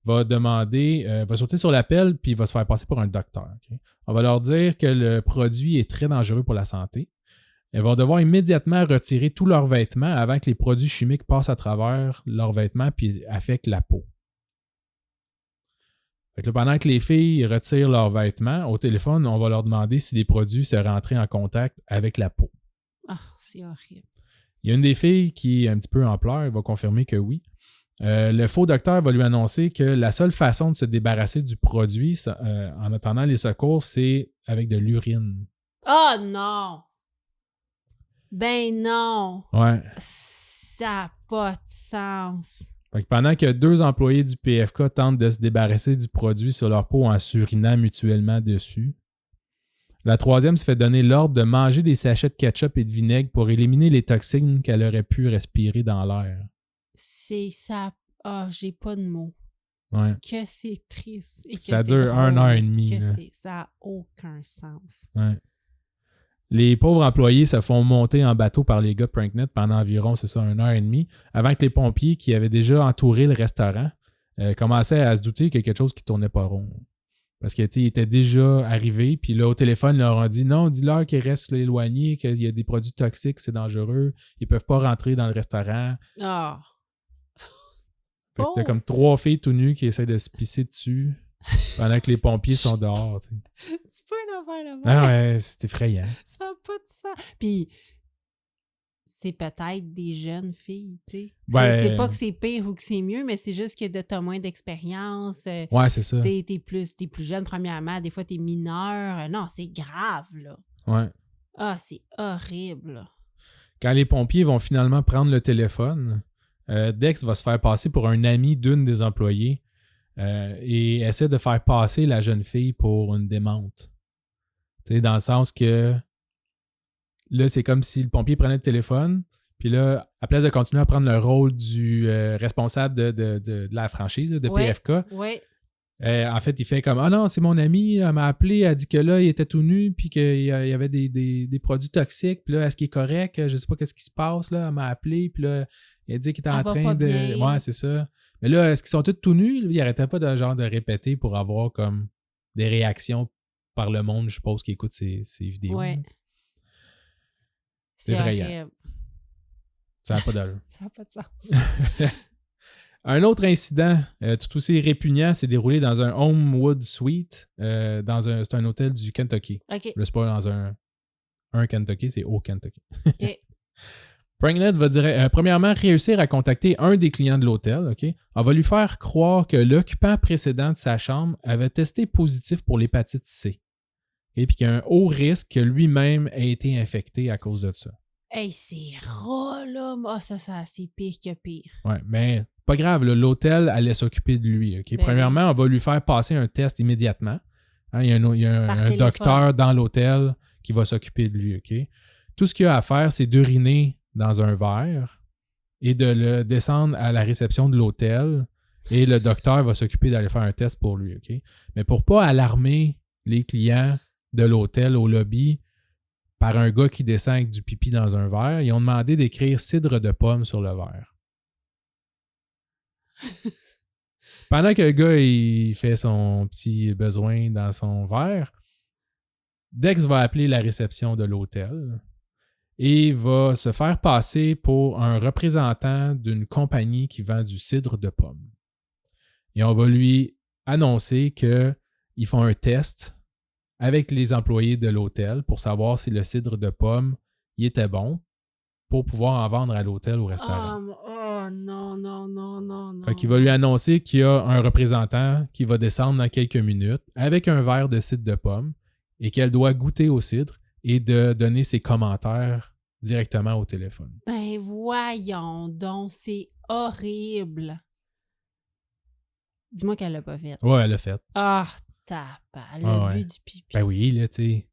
va va sauter sur l'appel puis va se faire passer pour un docteur. Okay? On va leur dire que le produit est très dangereux pour la santé. elles vont devoir immédiatement retirer tous leurs vêtements avant que les produits chimiques passent à travers leurs vêtements puis affectent la peau. Fait que là, pendant que les filles retirent leurs vêtements, au téléphone, on va leur demander si les produits seraient entrés en contact avec la peau. Ah, c'est horrible. Il y a une des filles qui est un petit peu en pleurs, elle va confirmer que oui. Le faux docteur va lui annoncer que la seule façon de se débarrasser du produit en attendant les secours, c'est avec de l'urine. Oh non! Ben non! Ouais. Ça n'a pas de sens. Fait que pendant que 2 employés du PFK tentent de se débarrasser du produit sur leur peau en s'urinant mutuellement dessus, la 3e se fait donner l'ordre de manger des sachets de ketchup et de vinaigre pour éliminer les toxines qu'elle aurait pu respirer dans l'air. C'est ça. Ah, j'ai pas de mots. Ouais. Que c'est triste. Et que Ça c'est dure drôle, 1 heure et demie. Ça n'a aucun sens. Ouais. Les pauvres employés se font monter en bateau par les gars de Pranknet pendant environ, 1 heure et demie, avant que les pompiers qui avaient déjà entouré le restaurant commençaient à se douter qu'il y a quelque chose qui tournait pas rond. Parce qu'ils étaient déjà arrivés, puis là, au téléphone, ils leur ont dit « Non, dis-leur qu'ils restent éloignés, qu'il y a des produits toxiques, c'est dangereux, ils peuvent pas rentrer dans le restaurant. » Ah! Fait que t'as comme 3 filles tout nues qui essaient de se pisser dessus pendant que les pompiers sont dehors. T'sais. C'est pas une affaire là-bas. Ah ouais, c'est effrayant. Ça n'a pas de sens. Puis, c'est peut-être des jeunes filles, tu sais. C'est pas que c'est pire ou que c'est mieux, mais c'est juste que t'as moins d'expérience. Ouais, c'est ça. T'es plus jeune, premièrement. Des fois, t'es mineur. Non, c'est grave, là. Ouais. Ah, c'est horrible, là. Quand les pompiers vont finalement prendre le téléphone, Dex va se faire passer pour un ami d'une des employées et essaie de faire passer la jeune fille pour une démente. Tu sais, dans le sens que là, c'est comme si le pompier prenait le téléphone, puis là, à place de continuer à prendre le rôle du responsable de la franchise, de PFK, en fait, il fait comme « Ah non, c'est mon ami, elle m'a appelé, elle a dit que là, il était tout nu, puis qu'il y avait des produits toxiques, puis là, est-ce qu'il est correct? Je sais pas qu'est-ce qui se passe, là, elle m'a appelé, puis là, il a dit qu'il était en train de... » Ouais, c'est ça. Mais là, est-ce qu'ils sont tous tout nus? Il arrêtait pas de répéter pour avoir comme des réactions par le monde, je suppose, qui écoute ces vidéos. Ouais. C'est vrai. Ça n'a pas d'allure. Ça n'a pas de sens. Un autre incident tout aussi répugnant s'est déroulé dans un Homewood Suite. C'est un hôtel du Kentucky. OK. Là, c'est pas dans un Kentucky, c'est au Kentucky. OK. Pranknet va premièrement réussir à contacter un des clients de l'hôtel. Okay? On va lui faire croire que l'occupant précédent de sa chambre avait testé positif pour l'hépatite C. Et puis qu'il y a un haut risque que lui-même ait été infecté à cause de ça. Hey, c'est rare, là. Oh, ça, c'est pire que pire. Ouais, mais pas grave, là, l'hôtel allait s'occuper de lui. Okay? Premièrement, on va lui faire passer un test immédiatement. Hein, il y a un docteur dans l'hôtel qui va s'occuper de lui. Okay? Tout ce qu'il a à faire, c'est d'uriner dans un verre et de le descendre à la réception de l'hôtel et le docteur va s'occuper d'aller faire un test pour lui. Okay? Mais pour pas alarmer les clients de l'hôtel au lobby par un gars qui descend avec du pipi dans un verre, ils ont demandé d'écrire cidre de pomme sur le verre. Pendant que le gars il fait son petit besoin dans son verre, Dex va appeler la réception de l'hôtel et va se faire passer pour un représentant d'une compagnie qui vend du cidre de pomme. Et on va lui annoncer qu'ils font un test avec les employés de l'hôtel pour savoir si le cidre de pomme il était bon pour pouvoir en vendre à l'hôtel ou au restaurant. Non. Fait qu'il va lui annoncer qu'il y a un représentant qui va descendre dans quelques minutes avec un verre de cidre de pomme et qu'elle doit goûter au cidre et de donner ses commentaires directement au téléphone. Ben voyons donc, c'est horrible. Dis-moi qu'elle l'a pas fait. Ouais, elle l'a fait. Ah, elle a bu du pipi. Ben oui, là, tu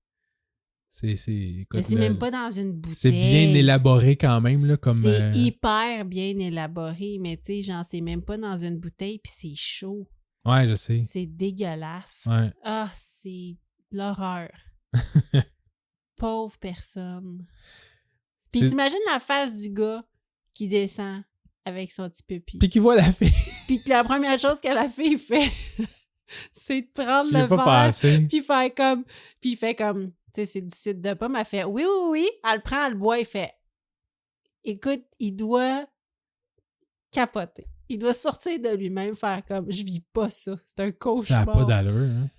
sais. Mais c'est même pas dans une bouteille. C'est bien élaboré quand même, là, comme... C'est hyper bien élaboré, mais tu sais, genre, c'est même pas dans une bouteille puis c'est chaud. Ouais, je sais. C'est dégueulasse. Ouais. Ah, c'est l'horreur. Pauvre personne. Puis t'imagines la face du gars qui descend avec son petit pipi. Puis qui voit la fille. Puis que la première chose que la fille fait, c'est de prendre le verre puis faire comme... Puis il fait comme... Tu sais, c'est du cidre de pomme. Elle fait oui, oui, oui. Elle le prend, elle le boit, il fait écoute, il doit capoter. Il doit sortir de lui-même, faire comme je vis pas ça. C'est un cauchemar. Ça n'a pas d'allure, hein?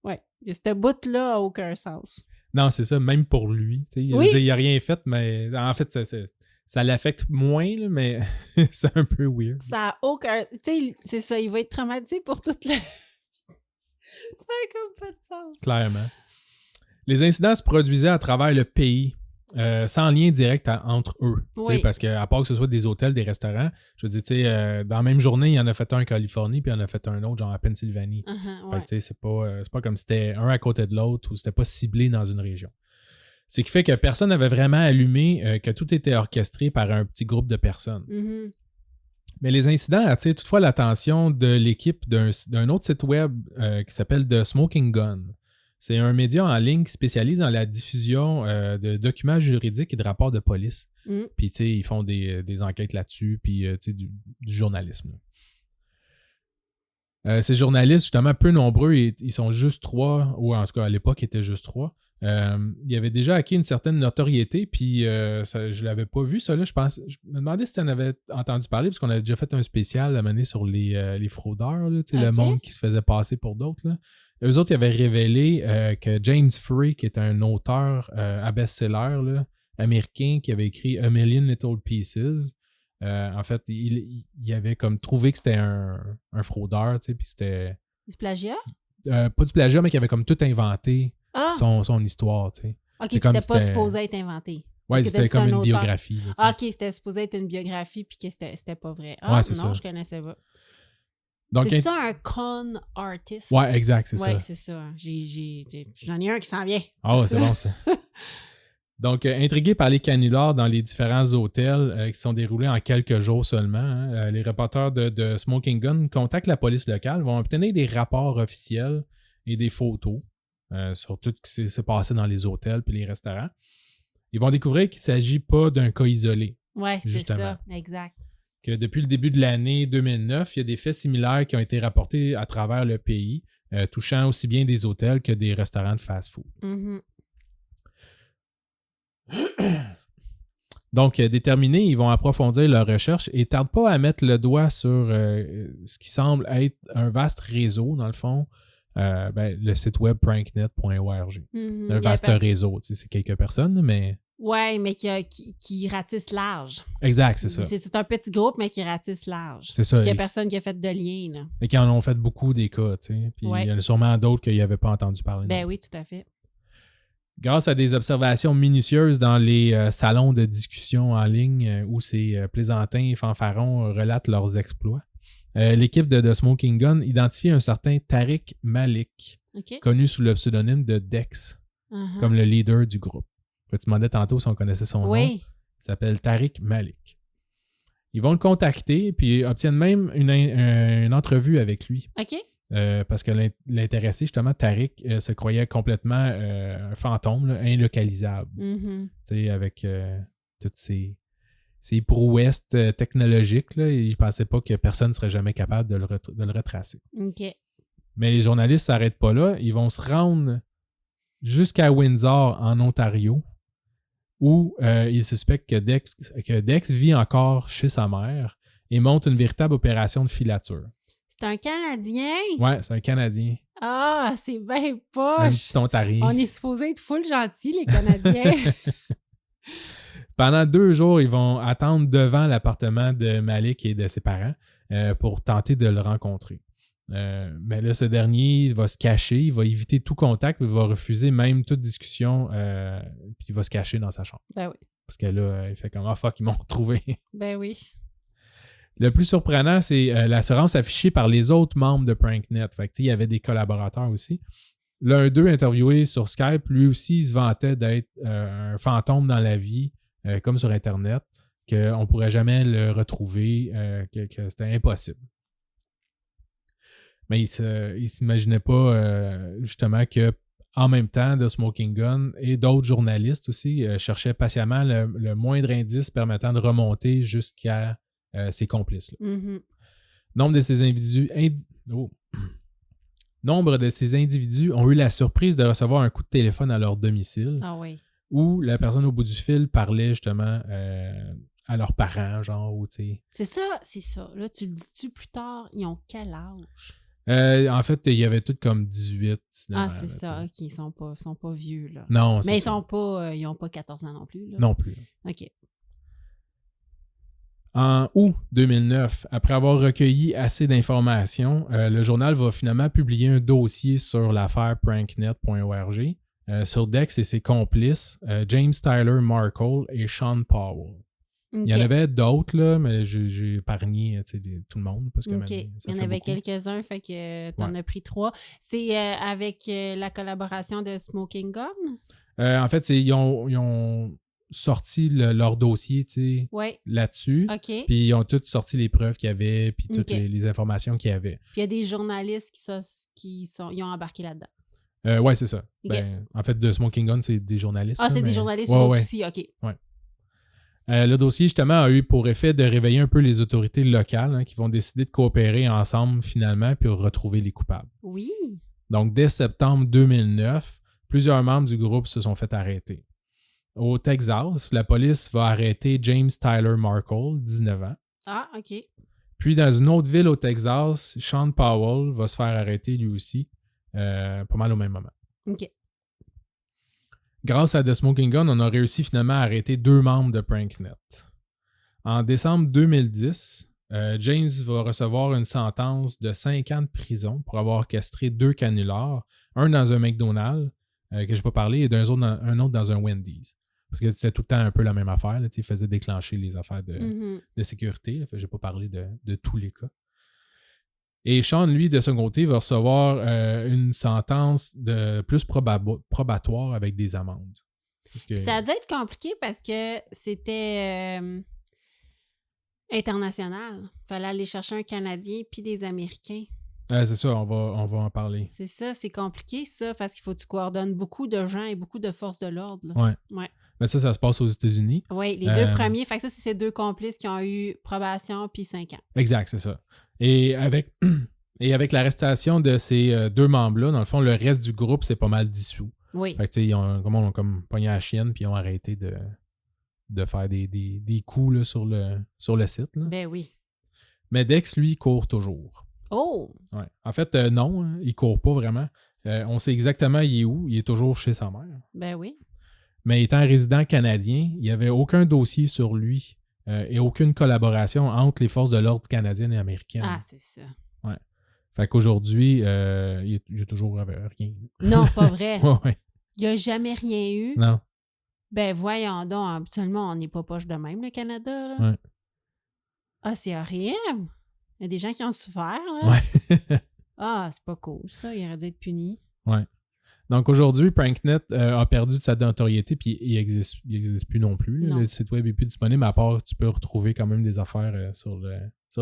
Ouais. Ce bout-là a aucun sens. Non, c'est ça, même pour lui. Il a rien fait, mais en fait, ça l'affecte moins, là, mais c'est un peu weird. Ça a aucun. Tu sais, c'est ça, il va être traumatisé pour toute la. Ça n'a comme pas de sens. Clairement. Les incidents se produisaient à travers le pays, sans lien direct entre eux. Oui. Parce qu'à part que ce soit des hôtels, des restaurants, je veux dire, dans la même journée, il y en a fait un en Californie, puis il y en a fait un autre, genre à Pennsylvanie. Ouais. Fait que, c'est pas comme si c'était un à côté de l'autre ou c'était pas ciblé dans une région. Ce qui fait que personne n'avait vraiment allumé que tout était orchestré par un petit groupe de personnes. Mm-hmm. Mais les incidents attirent toutefois l'attention de l'équipe d'un autre site web qui s'appelle The Smoking Gun. C'est un média en ligne qui spécialise dans la diffusion de documents juridiques et de rapports de police. Puis, tu sais, ils font des enquêtes là-dessus, puis, tu sais, du journalisme. Ces journalistes, justement, peu nombreux, ils sont juste 3, ou en tout cas, à l'époque, ils étaient juste 3. Ils avaient déjà acquis une certaine notoriété, puis je l'avais pas vu, ça, là. Je me demandais si tu en avais entendu parler, parce qu'on avait déjà fait un spécial à un moment donné sur les fraudeurs, là, tu sais, le monde qui se faisait passer pour d'autres, là. Eux autres, ils avaient révélé que James Frey, qui est un auteur à best-seller là, américain, qui avait écrit A Million Little Pieces, en fait, il avait comme trouvé que c'était un fraudeur, tu sais, puis c'était... Du plagiat? Pas du plagiat, mais qui avait comme tout inventé son histoire, tu sais. OK, puis c'était pas supposé être inventé. Oui, c'était comme une biographie. Là, OK, c'était supposé être une biographie, puis que c'était pas vrai. Ouais, c'est non, ça. Je connaissais pas. Donc, c'est ça un con artist? Ouais, exact, c'est ça. Ouais, c'est ça. J'en ai un qui s'en vient. Ah, c'est bon, ça. Donc, intrigués par les canulars dans les différents hôtels qui sont déroulés en quelques jours seulement, hein, les reporters de Smoking Gun contactent la police locale, vont obtenir des rapports officiels et des photos sur tout ce qui s'est passé dans les hôtels et les restaurants. Ils vont découvrir qu'il ne s'agit pas d'un cas isolé. Oui, c'est ça, exact. Que depuis le début de l'année 2009, il y a des faits similaires qui ont été rapportés à travers le pays, touchant aussi bien des hôtels que des restaurants de fast-food. Mm-hmm. Donc, déterminés, ils vont approfondir leur recherche et ne tardent pas à mettre le doigt sur ce qui semble être un vaste réseau, dans le fond, le site web pranknet.org. Un vaste réseau, c'est quelques personnes, mais... Oui, mais qui ratisse large. Exact, c'est ça. C'est un petit groupe, mais qui ratisse large. C'est ça. Puis qu'il n'y a personne qui a fait de lien. Là. Et qui en ont fait beaucoup des cas, tu sais. Puis il y en a sûrement d'autres qu'ils n'avaient pas entendu parler. Ben oui, tout à fait. Grâce à des observations minutieuses dans les salons de discussion en ligne où ces plaisantins et fanfarons relatent leurs exploits, l'équipe de The Smoking Gun identifie un certain Tariq Malik, connu sous le pseudonyme de Dex, comme le leader du groupe. Tu demandais tantôt si on connaissait son nom. Il s'appelle Tariq Malik. Ils vont le contacter puis obtiennent même une entrevue avec lui. OK. Parce que l'intéressé, justement, Tariq, se croyait complètement un fantôme, là, ilocalisable. Mm-hmm. Tu sais, avec toutes ces prouesses technologiques, là, il ne pensait pas que personne ne serait jamais capable de le retracer. OK. Mais les journalistes ne s'arrêtent pas là. Ils vont se rendre jusqu'à Windsor, en Ontario, où ils suspectent que Dex vit encore chez sa mère et monte une véritable opération de filature. C'est un Canadien? Ouais, c'est un Canadien. Ah, c'est bien poche! Un petit Ontarien. On est supposé être full gentils, les Canadiens. Pendant 2 jours, ils vont attendre devant l'appartement de Malik et de ses parents pour tenter de le rencontrer. Mais là, ce dernier, il va se cacher, il va éviter tout contact, il va refuser même toute discussion, puis il va se cacher dans sa chambre. Ben oui. Parce que là, il fait comme « Ah, fuck, ils m'ont retrouvé. » Ben oui. Le plus surprenant, c'est l'assurance affichée par les autres membres de Pranknet. Fait que, il y avait des collaborateurs aussi. L'un d'eux, interviewé sur Skype, lui aussi, il se vantait d'être un fantôme dans la vie, comme sur Internet, qu'on ne pourrait jamais le retrouver, que c'était impossible. Mais il ne s'imaginait pas justement que en même temps, The Smoking Gun et d'autres journalistes aussi cherchaient patiemment le moindre indice permettant de remonter jusqu'à ses complices. Mm-hmm. Nombre de ces individus... Nombre de ces individus ont eu la surprise de recevoir un coup de téléphone à leur domicile Ah oui. où la personne au bout du fil parlait justement à leurs parents, genre, ou tu sais. C'est ça. Là, tu le dis-tu plus tard, ils ont quel âge? En fait, il y avait tout comme 18. Ah, c'est ça. OK, ils sont pas vieux, là. Non, c'est Mais ça. ils ont pas 14 ans non plus, là. Non plus. OK. En août 2009, après avoir recueilli assez d'informations, le journal va finalement publier un dossier sur l'affaire pranknet.org sur Dex et ses complices, James Tyler Markle et Sean Powell. Okay. Il y en avait d'autres, là, mais j'ai épargné tout le monde. Parce que il y en avait quelques-uns, fait que t'en as pris 3. C'est avec la collaboration de Smoking Gun? En fait, ils ont sorti leur dossier là-dessus. Okay. Puis ils ont tous sorti les preuves qu'il y avait, puis toutes les informations qu'il y avait. Puis il y a des journalistes ils ont embarqué là-dedans. Oui, c'est ça. Okay. En fait, de Smoking Gun, c'est des journalistes. Ah, c'est des journalistes aussi, OK. Ouais. Le dossier, justement, a eu pour effet de réveiller un peu les autorités locales qui vont décider de coopérer ensemble, finalement, puis retrouver les coupables. Oui. Donc, dès septembre 2009, plusieurs membres du groupe se sont fait arrêter. Au Texas, la police va arrêter James Tyler Markle, 19 ans. Ah, OK. Puis, dans une autre ville au Texas, Sean Powell va se faire arrêter lui aussi, pas mal au même moment. OK. Grâce à The Smoking Gun, on a réussi finalement à arrêter 2 membres de Pranknet. En décembre 2010, James va recevoir une sentence de 5 ans de prison pour avoir castré 2 canulars, un dans un McDonald's, que je n'ai pas parlé, et un autre dans un Wendy's. Parce que c'était tout le temps un peu la même affaire. Là, il faisait déclencher les affaires de sécurité. Je n'ai pas parlé de tous les cas. Et Sean, lui, de son côté, va recevoir une sentence de plus probatoire avec des amendes. Ça a dû être compliqué parce que c'était international. Il fallait aller chercher un Canadien puis des Américains. C'est ça, on va en parler. C'est ça, c'est compliqué ça parce qu'il faut que tu coordonnes beaucoup de gens et beaucoup de forces de l'ordre. Ouais. Mais ça se passe aux États-Unis. Oui, les 2 premiers. Fait que ça, c'est ces 2 complices qui ont eu probation puis 5 ans. Exact, c'est ça. Et avec l'arrestation de ces 2 membres-là, dans le fond, le reste du groupe, c'est pas mal dissous. Oui. Fait que, ils ont comme pogné la chienne puis ils ont arrêté de faire des coups là, sur le site. Là. Ben oui. Mais Dex, lui, court toujours. Oh! Ouais. En fait, non, il court pas vraiment. On sait exactement il est où. Il est toujours chez sa mère. Ben oui. Mais étant résident canadien, il n'y avait aucun dossier sur lui et aucune collaboration entre les forces de l'ordre canadiennes et américaines. Ah, c'est ça. Ouais. Fait qu'aujourd'hui, il n'y a toujours rien. Non, pas vrai. Ouais. Il n'y a jamais rien eu. Non. Ben voyons donc, habituellement, on n'est pas poche de même, le Canada. Là. Ouais. Ah, c'est horrible. Il y a des gens qui ont souffert. Là. Ouais. Ah, c'est pas cool, ça. Il aurait dû être puni. Ouais. Donc aujourd'hui, Pranknet a perdu de sa notoriété puis il existe plus non plus. Là. Le site web n'est plus disponible, à part tu peux retrouver quand même des affaires sur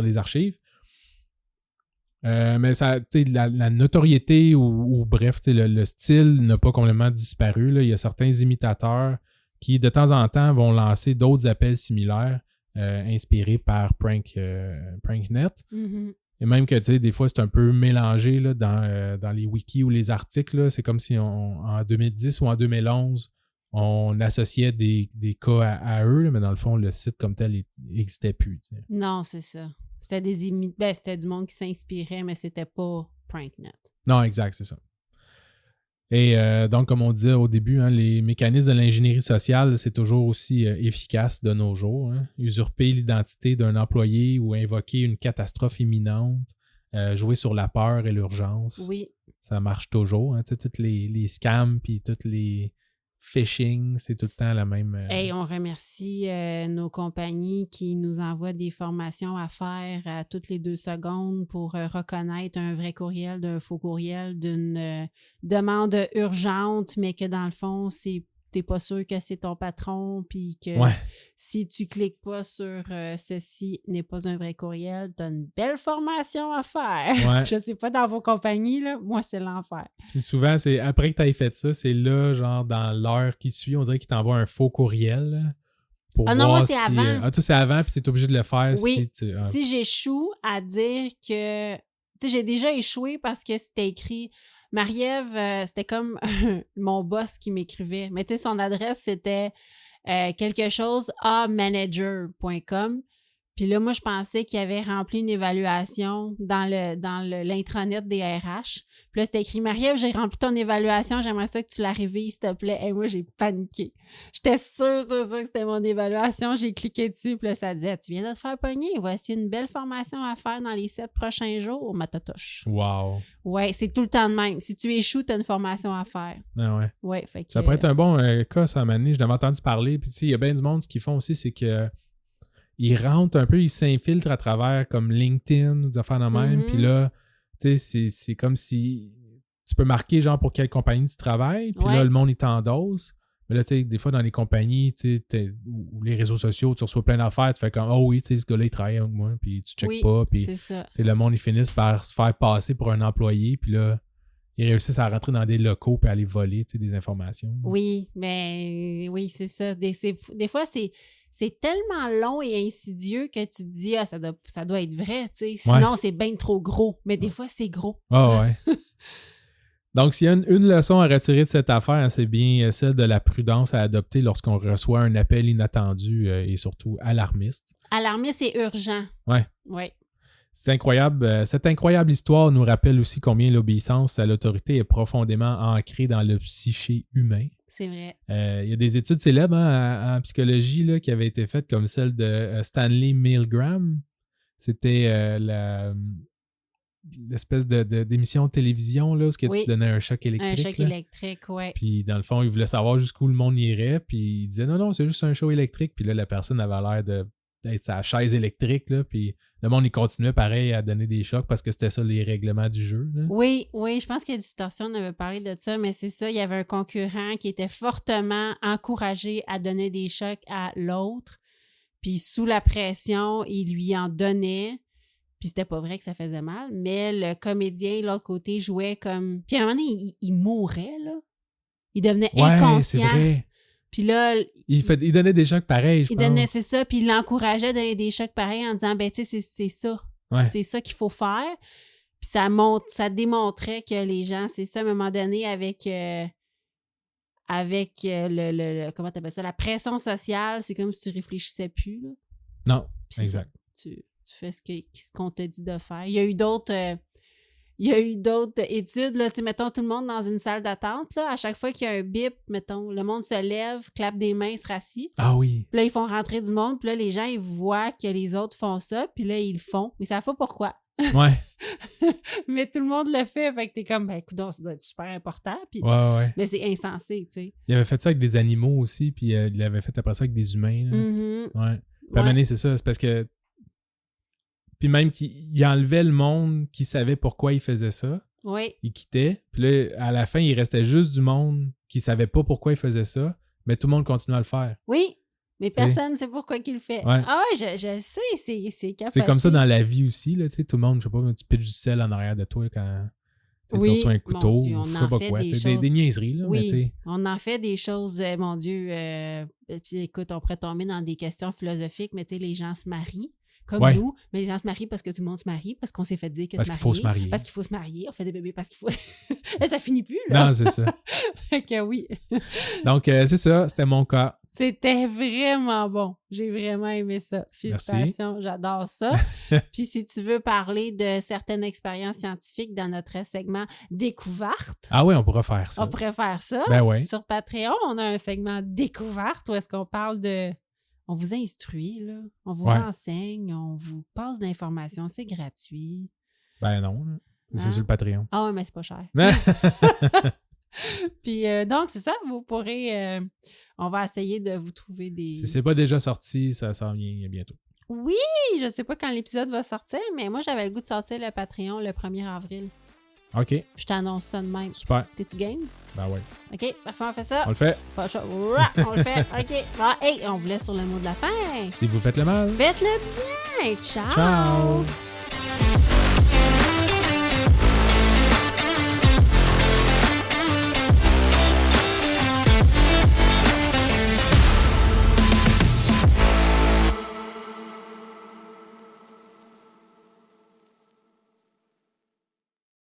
les archives. Mais ça, la notoriété ou bref, le style n'a pas complètement disparu. Là. Il y a certains imitateurs qui, de temps en temps, vont lancer d'autres appels similaires inspirés par Pranknet. Mm-hmm. Et même que, tu sais, des fois, c'est un peu mélangé là, dans les wikis ou les articles. Là. C'est comme si en 2010 ou en 2011, on associait des cas à eux, là, mais dans le fond, le site comme tel n'existait plus. T'sais. Non, c'est ça. C'était c'était du monde qui s'inspirait, mais c'était pas Pranknet. Non, exact, c'est ça. Et donc, comme on disait au début, les mécanismes de l'ingénierie sociale, c'est toujours aussi efficace de nos jours. Hein. Usurper l'identité d'un employé ou invoquer une catastrophe imminente, jouer sur la peur et l'urgence. Oui. Ça marche toujours. Hein. Tous les scams puis tous les phishing, c'est tout le temps la même... Hey, on remercie nos compagnies qui nous envoient des formations à faire à toutes les 2 secondes pour reconnaître un vrai courriel d'un faux courriel, d'une demande urgente, mais que dans le fond, t'es pas sûr que c'est ton patron, puis que si tu cliques pas sur ceci n'est pas un vrai courriel, t'as une belle formation à faire. Ouais. Je sais pas dans vos compagnies, là, moi, c'est l'enfer. Puis souvent, c'est après que tu aies fait ça, c'est là, genre, dans l'heure qui suit, on dirait qu'il t'envoie un faux courriel là, pour voir non, moi, c'est si... avant. toi, c'est avant, puis tu es obligé de le faire oui, si... si j'échoue à dire que Tu sais, j'ai déjà échoué parce que c'était écrit... Marie-Ève, c'était comme mon boss qui m'écrivait. Mais tu sais, son adresse, c'était quelque chose amanager.com. Puis là, moi, je pensais qu'il avait rempli une évaluation dans l'intranet des RH. Puis là, c'était écrit « Marie-Ève, j'ai rempli ton évaluation, j'aimerais ça que tu la révises, s'il te plaît. » Et moi, j'ai paniqué. J'étais sûre que c'était mon évaluation. J'ai cliqué dessus, puis là, ça disait « Tu viens de te faire pogner. Voici une belle formation à faire dans les 7 prochains jours. » Matatoche. Wow. Ouais, c'est tout le temps de même. Si tu échoues, tu as une formation à faire. Ah ouais. Ouais, fait que... Ça pourrait être un bon cas, ça, à un moment donné. Je l'avais entendu parler. Puis, tu sais, il y a bien du monde, ce qu'ils font aussi, c'est que ils rentrent un peu, ils s'infiltrent à travers comme LinkedIn ou des affaires de même. Puis là, tu sais, c'est comme si tu peux marquer genre pour quelle compagnie tu travailles. Puis là, le monde, il t'endosse. Mais là, tu sais, des fois, dans les compagnies, tu sais, ou les réseaux sociaux, tu reçois plein d'affaires. Tu fais comme, oh oui, tu sais, ce gars-là, il travaille avec moi. Puis tu checkes pas. Puis, c'est ça. Tu sais, le monde, ils finissent par se faire passer pour un employé. Puis là, ils réussissent à rentrer dans des locaux puis à aller voler, tu sais, des informations. Oui, mais oui, c'est ça. Des fois, c'est tellement long et insidieux que tu te dis, ah, ça doit être vrai, tu sais. Sinon, c'est bien trop gros. Mais des fois, c'est gros. Ah ouais. Donc, s'il y a une leçon à retirer de cette affaire, c'est bien celle de la prudence à adopter lorsqu'on reçoit un appel inattendu et surtout alarmiste. Alarmiste et urgent. Ouais. Ouais. C'est incroyable. Cette incroyable histoire nous rappelle aussi combien l'obéissance à l'autorité est profondément ancrée dans le psyché humain. C'est vrai. Il y a des études célèbres en psychologie là, qui avaient été faites, comme celle de Stanley Milgram. C'était l'espèce d'émission de télévision là, où tu donnais un choc électrique. Un choc électrique, oui. Puis dans le fond, il voulait savoir jusqu'où le monde irait. Puis il disait non, c'est juste un show électrique. Puis là, la personne avait l'air d'être sa chaise électrique. Là, puis le monde, il continuait pareil à donner des chocs parce que c'était ça les règlements du jeu. Là. Oui, je pense que Distorsion avait parlé de ça, mais c'est ça, il y avait un concurrent qui était fortement encouragé à donner des chocs à l'autre. Puis sous la pression, il lui en donnait. Puis c'était pas vrai que ça faisait mal, mais le comédien, de l'autre côté, jouait comme... Puis à un moment donné, il mourait, là. Il devenait inconscient. C'est vrai. Puis là... Il donnait des chocs pareils, je pense. C'est ça, puis il l'encourageait à donner des chocs pareils en disant, ben tu sais, c'est ça. Ouais. C'est ça qu'il faut faire. Puis ça démontrait que les gens, c'est ça, à un moment donné, avec comment t'appelles ça, la pression sociale, c'est comme si tu réfléchissais plus, là. Non, exact. Tu fais ce qu'on te dit de faire. Il y a eu d'autres études, là, tu sais, mettons tout le monde dans une salle d'attente, là, à chaque fois qu'il y a un bip, mettons, le monde se lève, clappe des mains, se rassit. Ah oui. Puis là, ils font rentrer du monde, puis là, les gens, ils voient que les autres font ça, puis là, ils le font, mais ils savent pas pourquoi. Ouais. Mais tout le monde le fait, fait que t'es comme, ben, coudonc, ça doit être super important, puis... Ouais. Mais c'est insensé, tu sais. Il avait fait ça avec des animaux aussi, puis il l'avait fait après ça avec des humains. Là. Mm-hmm. Ouais. Puis à un moment donné, c'est ça, c'est parce que... Puis même qu'il enlevait le monde qui savait pourquoi il faisait ça. Oui. Il quittait. Puis là, à la fin, il restait juste du monde qui savait pas pourquoi il faisait ça, mais tout le monde continuait à le faire. Oui, mais personne ne sait pourquoi qu'il le fait. Ouais. Ah ouais, je sais, c'est capoté. C'est comme ça dans la vie aussi, là, tu sais, tout le monde, je sais pas, tu pitches du sel en arrière de toi quand tu reçois un couteau, Dieu, je sais pas quoi. Des niaiseries, là. Oui, mais t'sais. On en fait des choses, mon Dieu. Puis écoute, on pourrait tomber dans des questions philosophiques, mais tu sais, les gens se marient. Comme nous, mais les gens se marient parce que tout le monde se marie, parce qu'on s'est fait dire que parce qu'il faut se marier. Parce qu'il faut se marier, on fait des bébés parce qu'il faut... Ça finit plus, là. Non, c'est ça. Que oui. Donc, c'est ça, c'était mon cas. C'était vraiment bon. J'ai vraiment aimé ça. Félicitations, merci. J'adore ça. Puis si tu veux parler de certaines expériences scientifiques dans notre segment Découverte... Ah oui, on pourrait faire ça. On pourrait faire ça. Ben oui. Sur Patreon, on a un segment Découverte où est-ce qu'on parle de... On vous instruit, là. On vous renseigne, on vous passe d'informations, c'est gratuit. Ben non, c'est sur le Patreon. Ah oui, mais c'est pas cher. Puis donc, c'est ça, vous pourrez... on va essayer de vous trouver des... Si c'est pas déjà sorti, ça s'en vient bientôt. Oui, je sais pas quand l'épisode va sortir, mais moi, j'avais le goût de sortir le Patreon le 1er avril. OK. Je t'annonce ça de même. Super. T'es-tu game? Ben oui. OK, parfait, on fait ça. On le fait. On le fait. OK. Bon, hey, on vous laisse sur le mot de la fin. Si vous faites le mal. Faites-le bien. Ciao. Ciao.